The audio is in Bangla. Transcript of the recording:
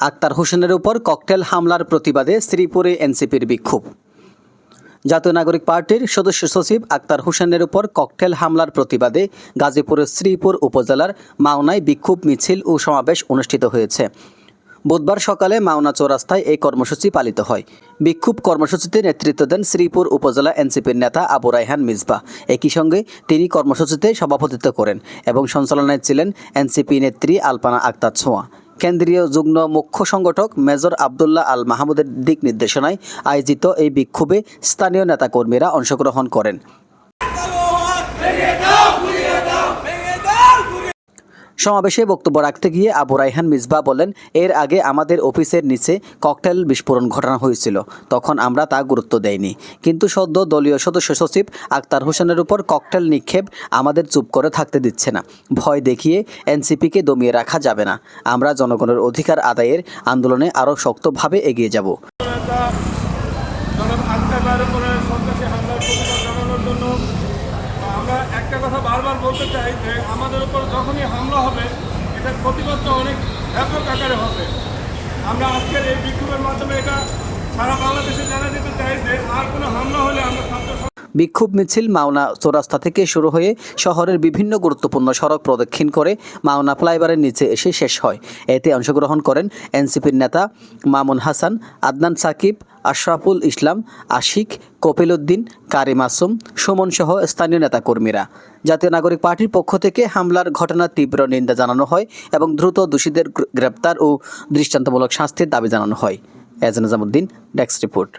আক্তার হোসেনের উপর ককটেল হামলার প্রতিবাদে শ্রীপুরে এনসিপির বিক্ষোভ। জাতীয় নাগরিক পার্টির সদস্য সচিব আক্তার হোসেনের উপর ককটেল হামলার প্রতিবাদে গাজীপুরের শ্রীপুর উপজেলার মাওনায় বিক্ষোভ মিছিল ও সমাবেশ অনুষ্ঠিত হয়েছে। বুধবার সকালে মাওনা চৌরাস্তায় এই কর্মসূচি পালিত হয়। বিক্ষোভ কর্মসূচিতে নেতৃত্ব দেন শ্রীপুর উপজেলা এনসিপির নেতা আবু রায়হান মিসবাহ। একই সঙ্গে তিনি কর্মসূচিতে সভাপতিত্ব করেন এবং সঞ্চালনায় ছিলেন এনসিপি নেত্রী আলপানা আক্তার ছোঁয়া। কেন্দ্রীয় যুগ্ম মুখ্য সংগঠক মেজর আবদুল্লাহ আল মাহমুদের দিক নির্দেশনায় আয়োজিত এই বিক্ষোভে স্থানীয় নেতাকর্মীরা অংশগ্রহণ করেন। সমাবেশে বক্তব্য রাখতে গিয়ে আবু রায়হান মিসবাহ বলেন, এর আগে আমাদের অফিসের নিচে ককটেল বিস্ফোরণ ঘটানো হয়েছিল, তখন আমরা তা গুরুত্ব দেইনি। কিন্তু সদ্য দলীয় সদস্য সচিব আক্তার হোসেনের উপর ককটেল নিক্ষেপ আমাদের চুপ করে থাকতে দিচ্ছে না। ভয় দেখিয়ে এনসিপিকে দমিয়ে রাখা যাবে না। আমরা জনগণের অধিকার আদায়ের আন্দোলনে আরও শক্তভাবে এগিয়ে যাব। আমরা একটা কথা বারবার বলতে চাই যে আমাদের উপর যখনই হামলা হবে এটার প্রতিবাদটা অনেক ব্যাপক আকারে হবে। আমরা আজকের এই বিক্ষোভের মাধ্যমে এটা সারা বাংলাদেশে জানা দিতে চাই যে আর কোনো হামলা হলে আমরা বিক্ষোভ মিছিল মাওনা চৌরাস্তা থেকে শুরু হয়ে শহরের বিভিন্ন গুরুত্বপূর্ণ সড়ক প্রদক্ষিণ করে মাওনা ফ্লাইওভারের নিচে এসে শেষ হয়। এতে অংশগ্রহণ করেন এনসিপির নেতা মামুন হাসান, আদনান সাকিব, আশরাফুল ইসলাম, আশিক, কপিল উদ্দিন, কারি মাসুম, সুমন সহ স্থানীয় নেতাকর্মীরা। জাতীয় নাগরিক পার্টির পক্ষ থেকে হামলার ঘটনার তীব্র নিন্দা জানানো হয় এবং দ্রুত দোষীদের গ্রেপ্তার ও দৃষ্টান্তমূলক শাস্তির দাবি জানানো হয়। এজান নিজামুদ্দিন, ডেস্ক রিপোর্ট।